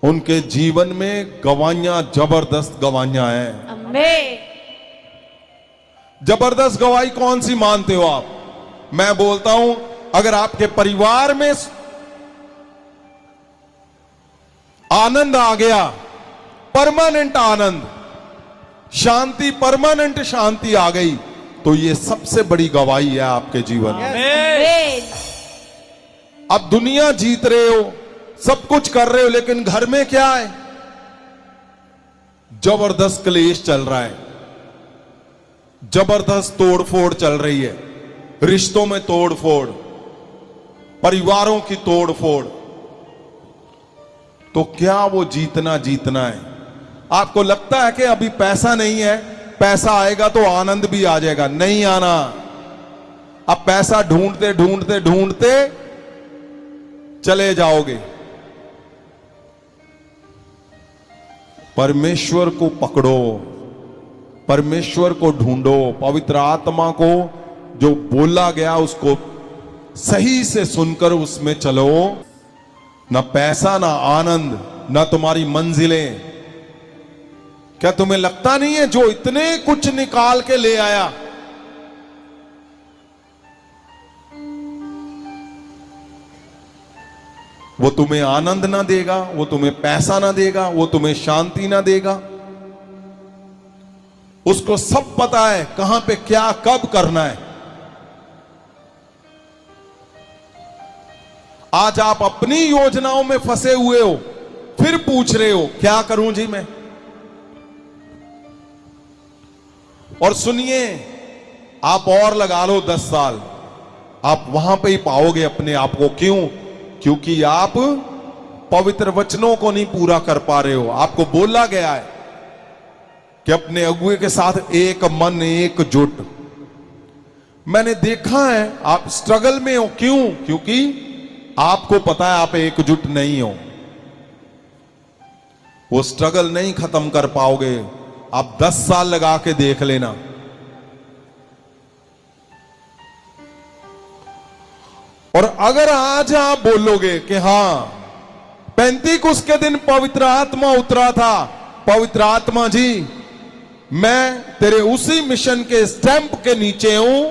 उनके जीवन में गवाहियां, जबरदस्त गवाहियां हैं। आमीन। जबरदस्त गवाही कौन सी मानते हो आप? मैं बोलता हूं, अगर आपके परिवार में आनंद आ गया, परमानेंट आनंद, शांति, परमानेंट शांति आ गई, तो ये सबसे बड़ी गवाही है आपके जीवन में। आमीन। अब दुनिया जीत रहे हो, सब कुछ कर रहे हो, लेकिन घर में क्या है? जबरदस्त क्लेश चल रहा है, जबरदस्त तोड़फोड़ चल रही है, रिश्तों में तोड़फोड़, परिवारों की तोड़फोड़। तो क्या वो जीतना है? आपको लगता है कि अभी पैसा नहीं है, पैसा आएगा तो आनंद भी आ जाएगा? नहीं आना। अब पैसा ढूंढते ढूंढते ढूंढते चले जाओगे। परमेश्वर को पकड़ो, परमेश्वर को ढूंढो, पवित्र आत्मा को जो बोला गया उसको सही से सुनकर उसमें चलो। ना पैसा, ना आनंद, ना तुम्हारी मंजिलें। क्या तुम्हें लगता नहीं है जो इतने कुछ निकाल के ले आया, वो तुम्हें आनंद ना देगा, वो तुम्हें पैसा ना देगा, वो तुम्हें शांति ना देगा? उसको सब पता है कहां पे क्या कब करना है। आज आप अपनी योजनाओं में फंसे हुए हो, फिर पूछ रहे हो क्या करूं जी मैं। और सुनिए, आप और लगा लो 10 साल, आप वहां पे ही पाओगे अपने आप को। क्यों? क्योंकि आप पवित्र वचनों को नहीं पूरा कर पा रहे हो। आपको बोला गया है कि अपने अगुए के साथ एक मन, एकजुट। मैंने देखा है आप स्ट्रगल में हो। क्यों? क्योंकि आपको पता है आप एकजुट नहीं हो। वो स्ट्रगल नहीं खत्म कर पाओगे। आप 10 साल लगा के देख लेना। और अगर आज आप बोलोगे कि हां, पेंतीकुस्त के दिन पवित्र आत्मा उतरा था, पवित्र आत्मा जी मैं तेरे उसी मिशन के स्टैंप के नीचे हूं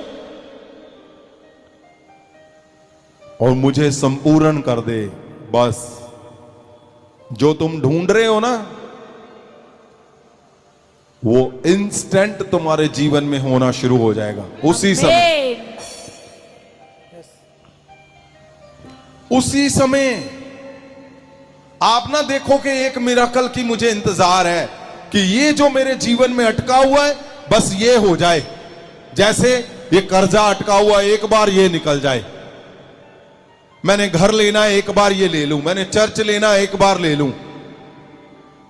और मुझे संपूर्ण कर दे, बस जो तुम ढूंढ रहे हो ना, वो इंस्टेंट तुम्हारे जीवन में होना शुरू हो जाएगा। उसी समय, उसी समय। आप ना देखो कि एक मिराकल की मुझे इंतजार है कि ये जो मेरे जीवन में अटका हुआ है बस ये हो जाए। जैसे ये कर्जा अटका हुआ है, एक बार ये निकल जाए। मैंने घर लेना है, एक बार ये ले लूं। मैंने चर्च लेना है, एक बार ले लूं।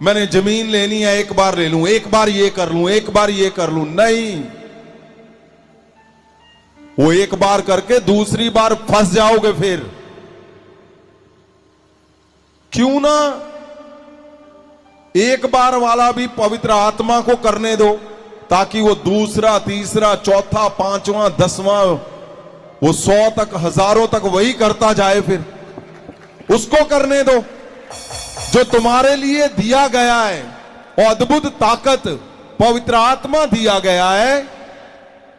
मैंने जमीन लेनी है, एक बार ले लूं। एक बार ये कर लूं, एक बार ये कर लूं। नहीं, वो एक बार करके दूसरी बार फंस जाओगे फिर। क्यों ना एक बार वाला भी पवित्र आत्मा को करने दो, ताकि वो दूसरा, तीसरा, चौथा, पांचवा, 10वां, वो 100 तक, हजारों तक वही करता जाए। फिर उसको करने दो जो तुम्हारे लिए दिया गया है। और अद्भुत ताकत पवित्र आत्मा दिया गया है,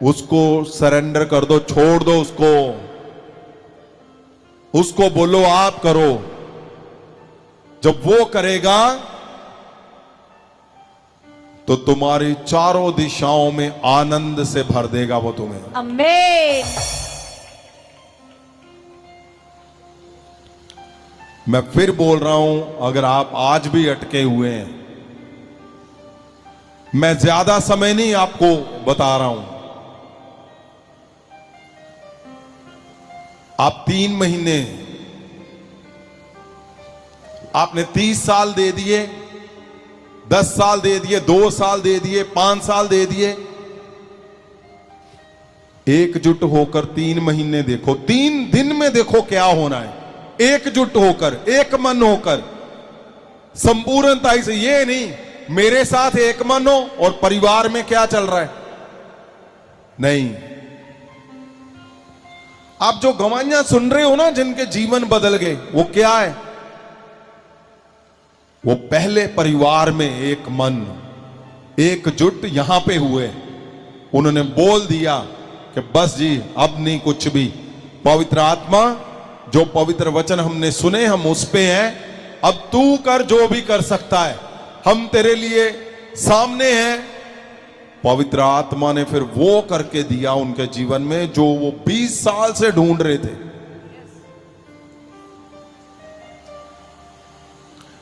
उसको सरेंडर कर दो, छोड़ दो उसको। उसको बोलो आप करो। जब वो करेगा तो तुम्हारी चारों दिशाओं में आनंद से भर देगा वो तुम्हें। आमीन। मैं फिर बोल रहा हूं, अगर आप आज भी अटके हुए हैं, मैं ज्यादा समय नहीं आपको बता रहा हूं। आप 3 महीने, आपने 30 साल दे दिए, 10 साल दे दिए, 2 साल दे दिए, 5 साल दे दिए। एकजुट होकर 3 महीने देखो, 3 दिन में देखो क्या होना है। एकजुट होकर, एक मन होकर, संपूर्णता से। ये नहीं मेरे साथ एक मन हो और परिवार में क्या चल रहा है, नहीं। आप जो गवाहियां सुन रहे हो ना, जिनके जीवन बदल गए, वो क्या है? वो पहले परिवार में एक मन एकजुट यहां पे हुए, उन्होंने बोल दिया कि बस जी अब नहीं कुछ भी, पवित्र आत्मा जो पवित्र वचन हमने सुने हम उस पे हैं, अब तू कर जो भी कर सकता है, हम तेरे लिए सामने हैं। पवित्र आत्मा ने फिर वो करके दिया उनके जीवन में जो वो 20 साल से ढूंढ रहे थे।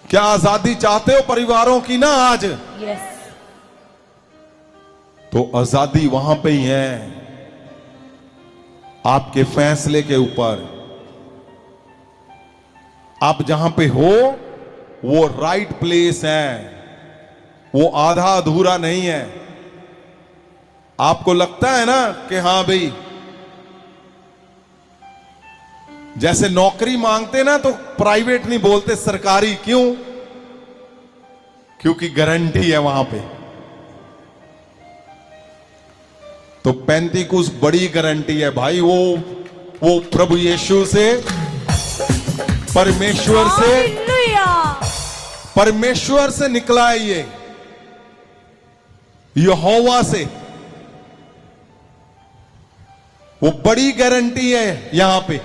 क्या आजादी चाहते हो परिवारों की ना आज? यस। तो आजादी वहां पे ही है, आपके फैसले के ऊपर। आप जहां पे हो वो राइट प्लेस है, वो आधा अधूरा नहीं है। आपको लगता है ना कि हां भाई, जैसे नौकरी मांगते ना तो प्राइवेट नहीं बोलते, सरकारी। क्यों? क्योंकि गारंटी है वहां पे। तो पेंतिकुस बड़ी गारंटी है भाई, वो प्रभु यीशु से, परमेश्वर से निकला है ये, यहोवा से। वो बड़ी गारंटी है यहां पे,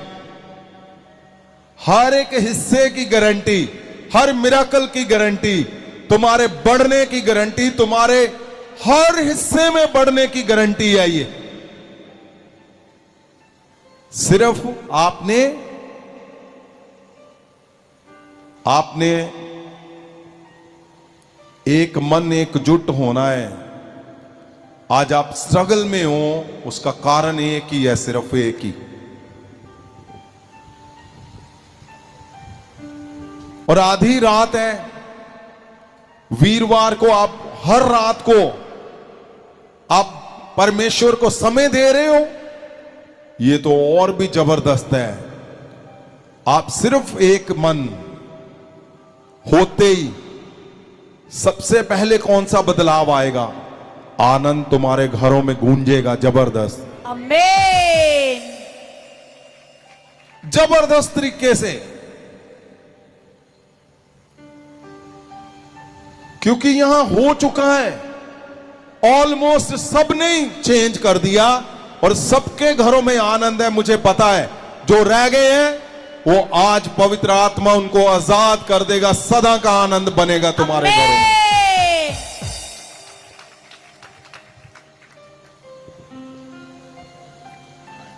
हर एक हिस्से की गारंटी, हर मिराकल की गारंटी, तुम्हारे बढ़ने की गारंटी, तुम्हारे हर हिस्से में बढ़ने की गारंटी है ये। सिर्फ आपने एक मन एकजुट होना है। आज आप स्ट्रगल में हो, उसका कारण एक ही है, सिर्फ एक ही। और आधी रात है, वीरवार को आप हर रात को आप परमेश्वर को समय दे रहे हो, ये तो और भी जबरदस्त है। आप सिर्फ एक मन होते ही सबसे पहले कौन सा बदलाव आएगा? आनंद तुम्हारे घरों में गूंजेगा, जबरदस्त, आमीन, जबरदस्त तरीके से। क्योंकि यहां हो चुका है, ऑलमोस्ट सबने ही चेंज कर दिया और सबके घरों में आनंद है। मुझे पता है जो रह गए हैं वो आज पवित्र आत्मा उनको आजाद कर देगा, सदा का आनंद बनेगा तुम्हारे घरों में।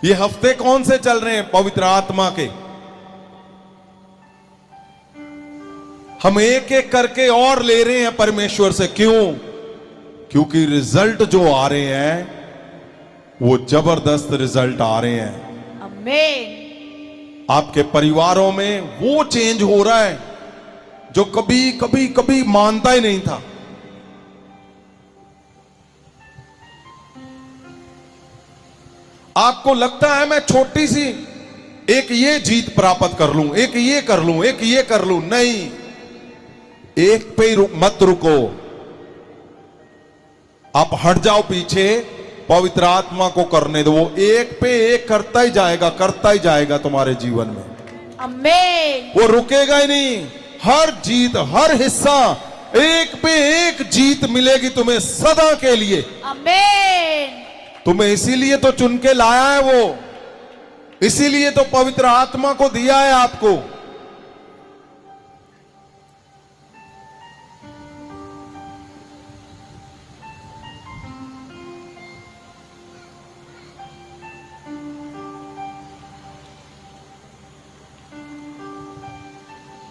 ये हफ्ते कौन से चल रहे हैं पवित्र आत्मा के? हम एक एक करके और ले रहे हैं परमेश्वर से। क्यों? क्योंकि रिजल्ट जो आ रहे हैं वो जबरदस्त रिजल्ट आ रहे हैं। आमीन। आपके परिवारों में वो चेंज हो रहा है जो कभी कभी कभी मानता ही नहीं था। आपको लगता है मैं छोटी सी एक ये जीत प्राप्त कर लूं, एक ये कर लूं, एक ये कर लूं। नहीं, एक पे मत रुको, आप हट जाओ पीछे, पवित्र आत्मा को करने दो। वो एक पे एक करता ही जाएगा, करता ही जाएगा तुम्हारे जीवन में। आमीन। वो रुकेगा ही नहीं। हर जीत, हर हिस्सा, एक पे एक जीत मिलेगी तुम्हें सदा के लिए। आमीन। तुम्हें इसीलिए तो चुन के लाया है वो, इसीलिए तो पवित्र आत्मा को दिया है आपको।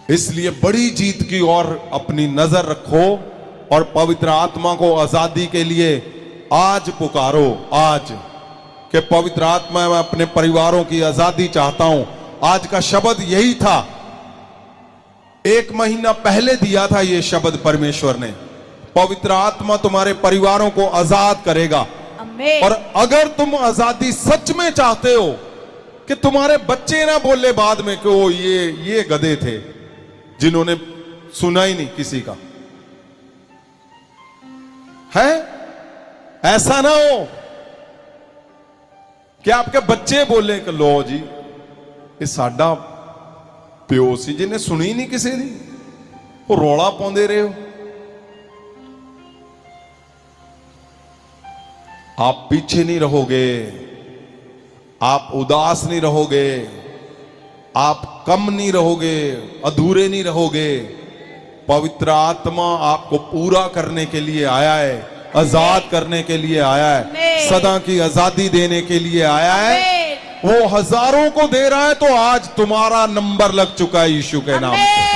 इसलिए बड़ी जीत की ओर अपनी नजर रखो और पवित्र आत्मा को आजादी के लिए आज पुकारो। आज के पवित्र आत्मा, मैं अपने परिवारों की आजादी चाहता हूं। आज का शब्द यही था, 1 महीना पहले दिया था ये शब्द परमेश्वर ने। पवित्र आत्मा तुम्हारे परिवारों को आजाद करेगा। आमीन। और अगर तुम आजादी सच में चाहते हो कि तुम्हारे बच्चे ना बोले बाद में कि वो ये गधे थे जिन्होंने सुना ही नहीं किसी का, है ऐसा ना हो कि आपके बच्चे बोले कि लो जी ये साडा प्यो सी जिन्हें सुनी नहीं किसी दी, वो रौला पाਉਂਦੇ रहे हो। आप पीछे नहीं रहोगे, आप उदास नहीं रहोगे, आप कम नहीं रहोगे, अधूरे नहीं रहोगे। पवित्र आत्मा आपको पूरा करने के लिए आया है, आजाद करने के लिए आया है, सदा की आजादी देने के लिए आया है। वो हजारों को दे रहा है, तो आज तुम्हारा नंबर लग चुका है यीशु के नाम से।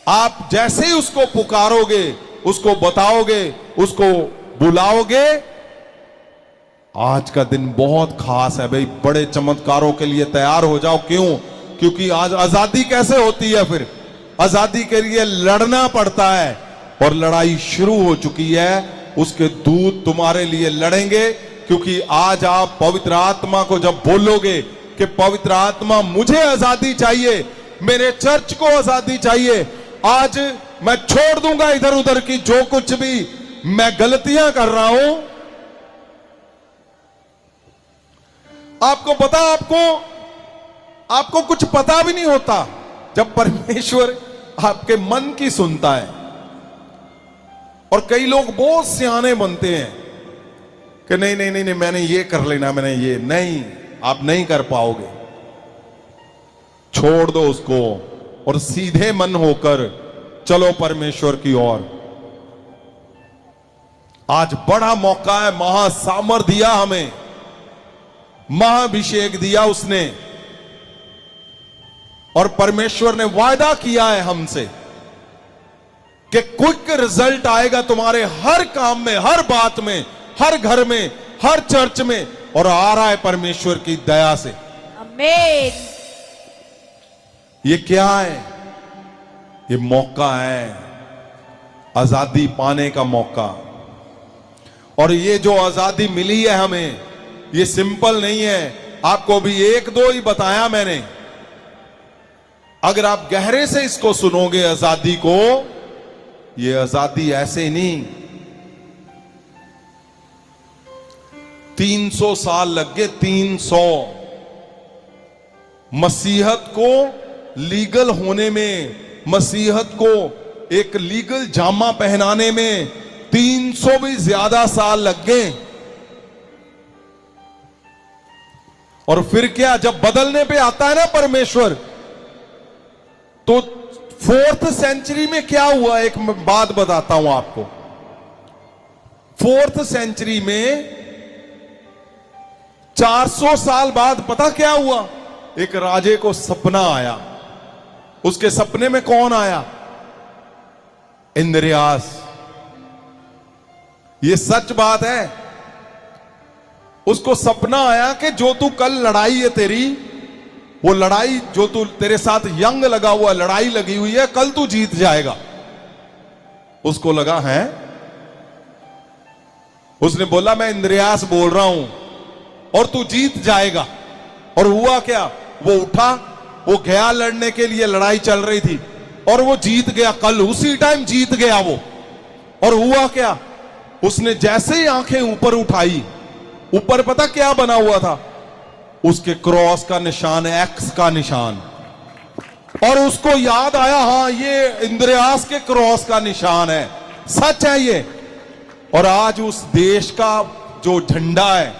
आप जैसे ही उसको पुकारोगे, उसको बताओगे, उसको बुलाओगे, आज का दिन बहुत खास है भाई। बड़े चमत्कारों के लिए तैयार हो जाओ। क्यों? क्योंकि आज आजादी कैसे होती है? फिर आजादी के लिए लड़ना पड़ता है, और लड़ाई शुरू हो चुकी है। उसके दूत तुम्हारे लिए लड़ेंगे, क्योंकि आज आप पवित्र आत्मा को जब बोलोगे कि पवित्र आत्मा मुझे आजादी चाहिए, मेरे चर्च को आजादी चाहिए, आज मैं छोड़ दूंगा इधर उधर की जो कुछ भी मैं गलतियां कर रहा हूं। आपको पता, आपको कुछ पता भी नहीं होता जब परमेश्वर आपके मन की सुनता है। और कई लोग बहुत सियाने बनते हैं कि नहीं नहीं नहीं नहीं, मैंने ये कर लेना, मैंने ये नहीं। आप नहीं कर पाओगे। छोड़ दो उसको और सीधे मन होकर चलो परमेश्वर की ओर। आज बड़ा मौका है। महासामर्थ दिया हमें, महाअभिषेक दिया उसने, और परमेश्वर ने वायदा किया है हमसे कि क्विक रिजल्ट आएगा तुम्हारे हर काम में, हर बात में, हर घर में, हर चर्च में, और आ रहा है परमेश्वर की दया से। आमीन। ये क्या है? ये मौका है, आजादी पाने का मौका। और ये जो आजादी मिली है हमें, ये सिंपल नहीं है। आपको अभी एक दो ही बताया मैंने। अगर आप गहरे से इसको सुनोगे आजादी को, ये आजादी ऐसे ही नहीं। 300 साल लग गए, 300 मसीहत को लीगल होने में, मसीहत को एक लीगल जामा पहनाने में 300 भी ज्यादा साल लग गए। और फिर क्या, जब बदलने पे आता है ना परमेश्वर, तो 4th सेंचुरी में क्या हुआ? एक बात बताता हूं आपको। 4th सेंचुरी में 400 साल बाद पता क्या हुआ? एक राजे को सपना आया। उसके सपने में कौन आया? इंद्रियास। ये सच बात है। उसको सपना आया कि जो तू कल लड़ाई है तेरी, वो लड़ाई जो तू तेरे साथ यंग लगा हुआ लड़ाई लगी हुई है, कल तू जीत जाएगा। उसको लगा है। उसने बोला मैं इंद्रियास बोल रहा हूं और तू जीत जाएगा। और हुआ क्या? वो उठा, वो गया लड़ने के लिए, लड़ाई चल रही थी, और वो जीत गया। कल उसी टाइम जीत गया वो। और हुआ क्या? उसने जैसे ही आंखें ऊपर उठाई, ऊपर पता क्या बना हुआ था? उसके क्रॉस का निशान, एक्स का निशान। और उसको याद आया, हां ये इंद्रियास के क्रॉस का निशान है, सच है ये। और आज उस देश का जो झंडा है,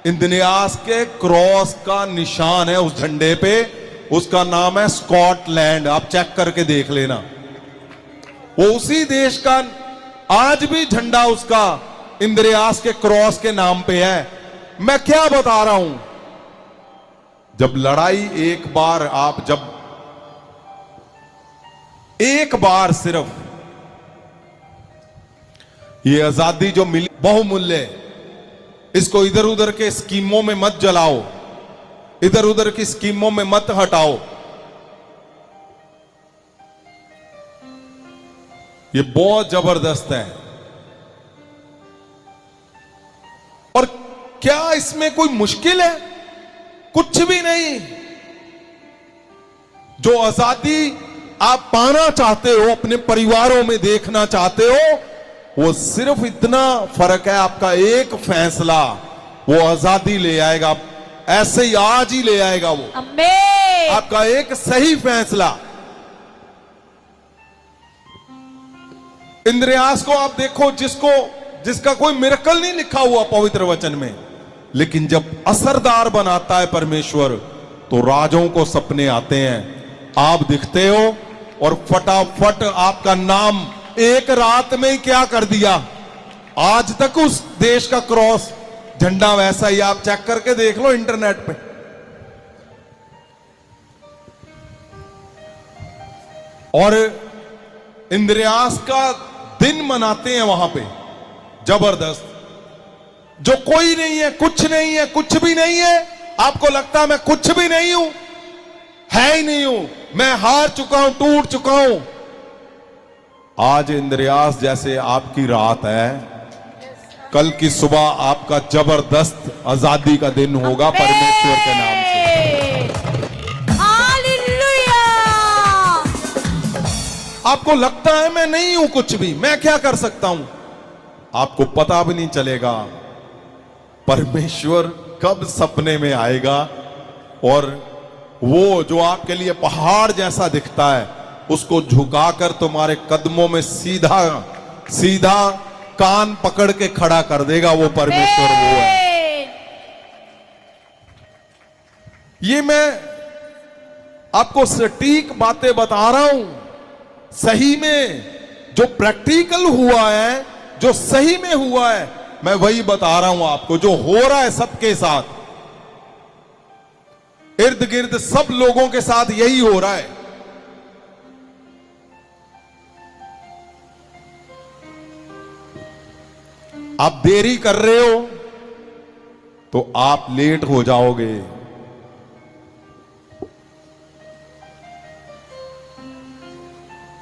इंद्रियास के क्रॉस का निशान है उस झंडे पे। उसका नाम है स्कॉटलैंड। आप चेक करके देख लेना। वो उसी देश का आज भी झंडा उसका इंद्रियास के क्रॉस के नाम पे है। मैं क्या बता रहा हूं? जब लड़ाई एक बार, आप जब एक बार सिर्फ ये आजादी जो मिली बहुमूल्य, इसको इधर उधर के स्कीमों में मत जलाओ, इधर उधर की स्कीमों में मत हटाओ। ये बहुत जबरदस्त है। और क्या इसमें कोई मुश्किल है? कुछ भी नहीं। जो आजादी आप पाना चाहते हो, अपने परिवारों में देखना चाहते हो, वो सिर्फ इतना फर्क है, आपका एक फैसला वो आजादी ले आएगा। ऐसे ही आज ही ले आएगा वो। आमीन। आपका एक सही फैसला इंद्रियास को आप देखो, जिसका कोई मिरेकल नहीं लिखा हुआ पवित्र वचन में, लेकिन जब असरदार बनाता है परमेश्वर तो राजों को सपने आते हैं। आप दिखते हो और फटाफट आपका नाम एक रात में ही क्या कर दिया, आज तक उस देश का क्रॉस झंडा वैसा ही, आप चेक करके देख लो इंटरनेट पे। और इंद्रियास का दिन मनाते हैं वहां पे जबरदस्त, जो कोई नहीं है, कुछ नहीं है, कुछ भी नहीं है। आपको लगता है मैं कुछ भी नहीं हूं, है ही नहीं हूं, मैं हार चुका हूं, टूट चुका हूं। आज इंद्रियास जैसे आपकी रात है, कल की सुबह आपका जबरदस्त आजादी का दिन होगा परमेश्वर के नाम से। हालेलुया। आपको लगता है मैं नहीं हूं कुछ भी, मैं क्या कर सकता हूं, आपको पता भी नहीं चलेगा परमेश्वर कब सपने में आएगा और वो जो आपके लिए पहाड़ जैसा दिखता है उसको झुकाकर तुम्हारे कदमों में सीधा सीधा कान पकड़ के खड़ा कर देगा। वो परमेश्वर वो है। ये मैं आपको सटीक बातें बता रहा हूं, सही में जो प्रैक्टिकल हुआ है, जो सही में हुआ है, मैं वही बता रहा हूं आपको, जो हो रहा है सबके साथ, इर्द गिर्द सब लोगों के साथ यही हो रहा है। आप देरी कर रहे हो तो आप लेट हो जाओगे।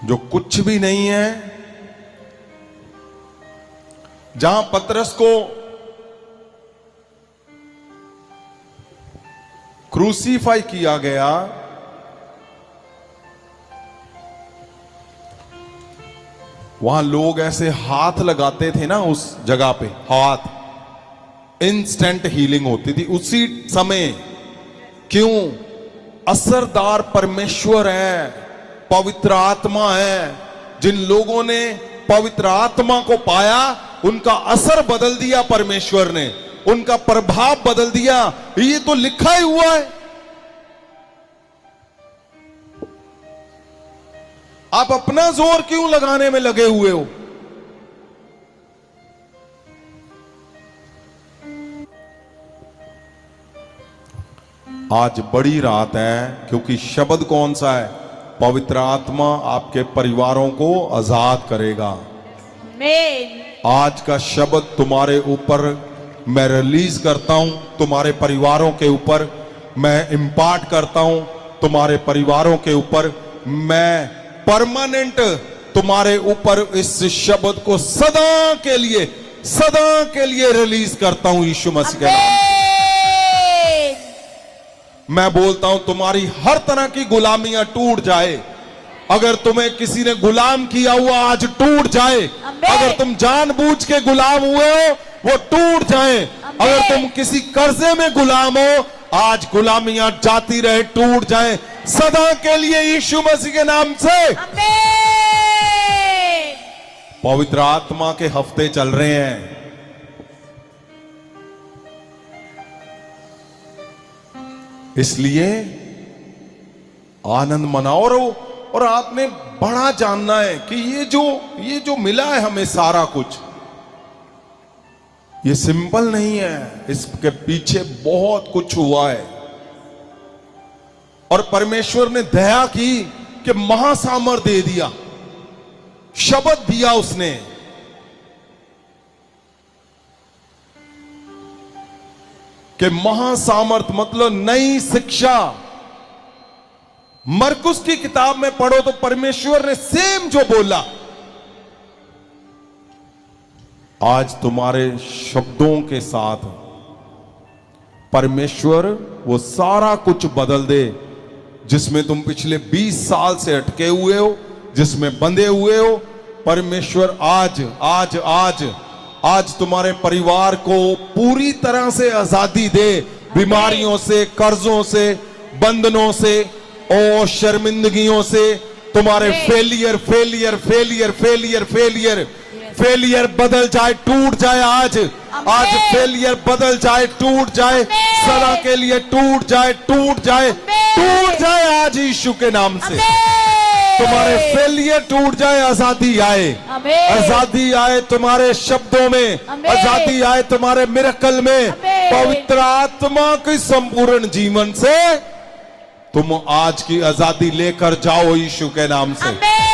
जो कुछ भी नहीं है, जहां पतरस को क्रूसीफाई किया गया, वहां लोग ऐसे हाथ लगाते थे ना, उस जगह पे हाथ, इंस्टेंट हीलिंग होती थी उसी समय। क्यों? असरदार परमेश्वर है, पवित्र आत्मा है। जिन लोगों ने पवित्र आत्मा को पाया उनका असर बदल दिया परमेश्वर ने, उनका प्रभाव बदल दिया। ये तो लिखा ही हुआ है। आप अपना जोर क्यों लगाने में लगे हुए हो? आज बड़ी रात है, क्योंकि शब्द कौन सा है? पवित्र आत्मा आपके परिवारों को आजाद करेगा। आमीन। आज का शब्द तुम्हारे ऊपर मैं रिलीज करता हूं, तुम्हारे परिवारों के ऊपर मैं इंपार्ट करता हूं, तुम्हारे परिवारों के ऊपर मैं परमानेंट तुम्हारे ऊपर इस शब्द को सदा के लिए रिलीज करता हूं यीशु मसीह के नाम से। मैं बोलता हूं तुम्हारी हर तरह की गुलामियां टूट जाए। अगर तुम्हें किसी ने गुलाम किया हुआ आज टूट जाए। अगर तुम जानबूझ के गुलाम हुए हो वो टूट जाए। अगर तुम किसी कर्जे में गुलाम हो आज गुलामियां जाती रहे, टूट जाए सदा के लिए यीशु मसीह के नाम से। पवित्र आत्मा के हफ्ते चल रहे हैं। इसलिए आनंद मनाओ और आपने बड़ा जानना है कि ये जो मिला है हमें सारा कुछ, ये सिंपल नहीं है, इसके पीछे बहुत कुछ हुआ है। और परमेश्वर ने दया की कि महासामर दे दिया, शब्द दिया उसने। कि महासामर्थ मतलब नई शिक्षा। मरकुस की किताब में पढ़ो तो परमेश्वर ने सेम जो बोला आज तुम्हारे शब्दों के साथ परमेश्वर वो सारा कुछ बदल दे जिसमें तुम पिछले 20 साल से अटके हुए हो, जिसमें बंधे हुए हो। परमेश्वर आज तुम्हारे परिवार को पूरी तरह से आजादी दे, बीमारियों से, कर्जों से, बंधनों से और शर्मिंदगियों से। तुम्हारे Amen. Failure failure failure failure failure failure बदल जाए, टूट जाए आज। आज फेलियर बदल जाए, टूट जाए, Amen. सदा के लिए टूट जाए, टूट जाए, Amen. टूट जाए आज यीशु के नाम से। Amen. तुम्हारे फेलियर टूट जाए, आजादी आए, Amen. आजादी आए तुम्हारे शब्दों में, Amen. आजादी आए तुम्हारे मिरेकल में। Amen. पवित्र आत्मा के संपूर्ण जीवन से तुम आज की आजादी लेकर जाओ यीशु के नाम से। Amen.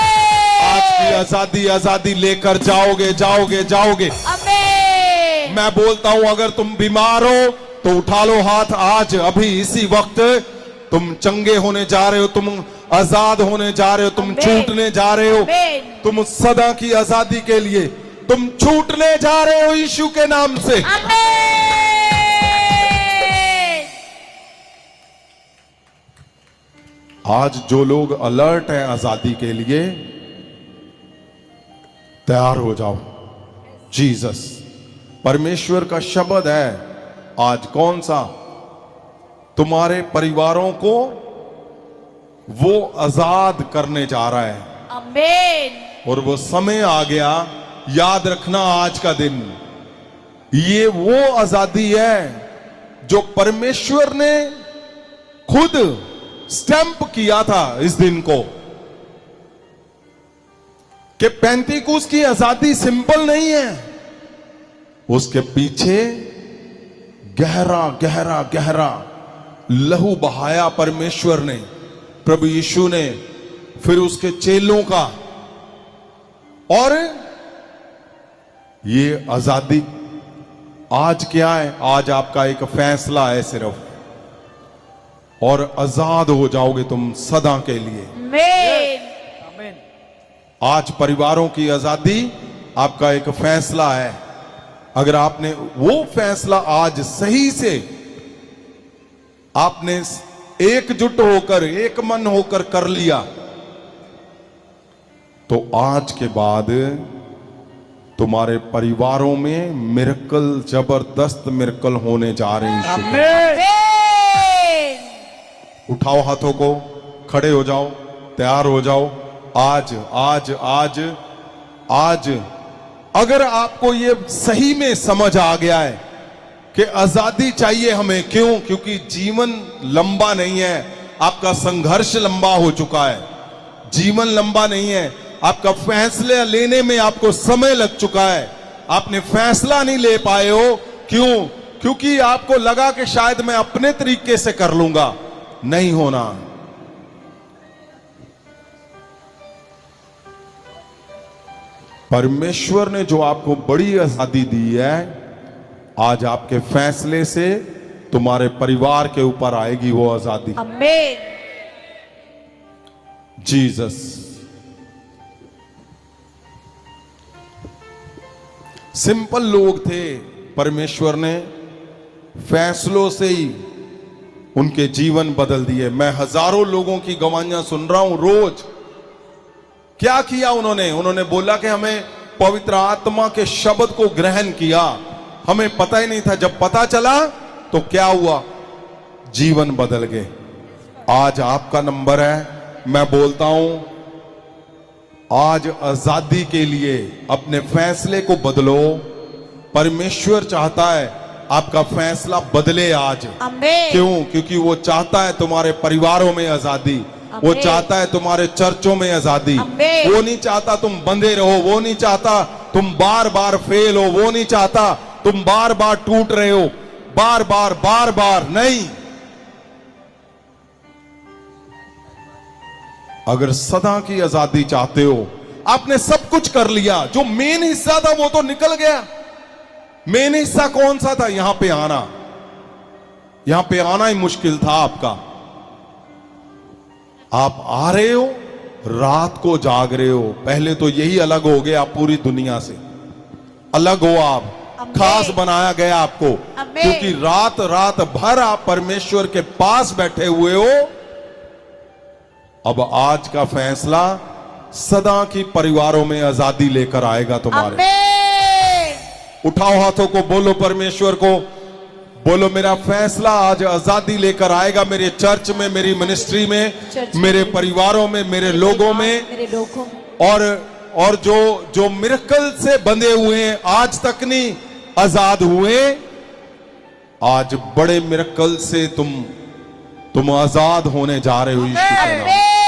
आज की आजादी आजादी लेकर जाओगे, जाओगे, जाओगे। Amen. मैं बोलता हूं अगर तुम बीमार हो तो उठा लो हाथ, आज अभी इसी वक्त तुम चंगे होने जा रहे हो, तुम आजाद होने जा रहे हो, तुम Amen. छूटने जा रहे हो। Amen. तुम सदा की आजादी के लिए तुम छूटने जा रहे हो यीशु के नाम से। Amen. आज जो लोग अलर्ट हैं आजादी के लिए, तैयार हो जाओ। जीसस परमेश्वर का शब्द है आज कौन सा? तुम्हारे परिवारों को वो आजाद करने जा रहा है। Amen. और वो समय आ गया, याद रखना आज का दिन। ये वो आजादी है जो परमेश्वर ने खुद स्टैंप किया था इस दिन को, कि पेंतीकुस की आजादी सिंपल नहीं है, उसके पीछे गहरा गहरा गहरा लहू बहाया परमेश्वर ने, प्रभु यीशु ने, फिर उसके चेलों का। और ये आजादी आज क्या है? आज आपका एक फैसला है सिर्फ, और आजाद हो जाओगे तुम सदा के लिए। Amen. आज परिवारों की आजादी आपका एक फैसला है। अगर आपने वो फैसला आज सही से आपने एकजुट होकर, एक मन होकर कर लिया, तो आज के बाद तुम्हारे परिवारों में मिरेकल, जबरदस्त मिरेकल होने जा रहे हैं। Amen. उठाओ हाथों को, खड़े हो जाओ, तैयार हो जाओ। आज आज आज आज अगर आपको ये सही में समझ आ गया है कि आजादी चाहिए हमें, क्यों? क्योंकि जीवन लंबा नहीं है, आपका संघर्ष लंबा हो चुका है। जीवन लंबा नहीं है, आपका फैसले लेने में आपको समय लग चुका है, आपने फैसला नहीं ले पाए हो। क्यों? क्योंकि आपको लगा कि शायद मैं अपने तरीके से कर लूंगा। नहीं होना। परमेश्वर ने जो आपको बड़ी आजादी दी है, आज आपके फैसले से तुम्हारे परिवार के ऊपर आएगी वो आजादी। Amen. जीसस सिंपल लोग थे, परमेश्वर ने फैसलों से ही उनके जीवन बदल दिए। मैं हजारों लोगों की गवाहियां सुन रहा हूं रोज। क्या किया उन्होंने? उन्होंने बोला कि हमें पवित्र आत्मा के शब्द को ग्रहण किया, हमें पता ही नहीं था। जब पता चला तो क्या हुआ? जीवन बदल गए। आज आपका नंबर है। मैं बोलता हूं, आज आजादी के लिए अपने फैसले को बदलो। परमेश्वर चाहता है आपका फैसला बदले आज। Amen. क्यों? क्योंकि वो चाहता है तुम्हारे परिवारों में आजादी, वो Amen. चाहता है तुम्हारे चर्चों में आजादी। Amen. वो नहीं चाहता तुम बंधे रहो, वो नहीं चाहता तुम बार बार फेल हो, वो नहीं चाहता तुम बार बार टूट रहे हो, बार बार नहीं। अगर सदा की आजादी चाहते हो, आपने सब कुछ कर लिया, जो मेन हिस्सा था वो तो निकल गया। मेन हिस्सा कौन सा था? यहां पे आना। यहां पे आना ही मुश्किल था आपका। आप आ रहे हो, रात को जाग रहे हो। पहले तो यही अलग हो गया, आप पूरी दुनिया से अलग हो। आप Amen. खास बनाया गया आपको, Amen. क्योंकि रात रात भर आप परमेश्वर के पास बैठे हुए हो। अब आज का फैसला सदा की परिवारों में आजादी लेकर आएगा तुम्हारे। Amen. उठाओ हाथों को, बोलो परमेश्वर को, बोलो मेरा फैसला आज आजादी लेकर आएगा मेरे चर्च में, मेरी मिनिस्ट्री में, चर्च मेरे में, परिवारों में, मेरे लोगों में। मेरे लोगों में। और जो मिरेकल से बंधे हुए हैं आज तक नहीं आजाद हुए, आज बड़े मिरेकल से तुम आजाद होने जा रहे हो यीशु के नाम।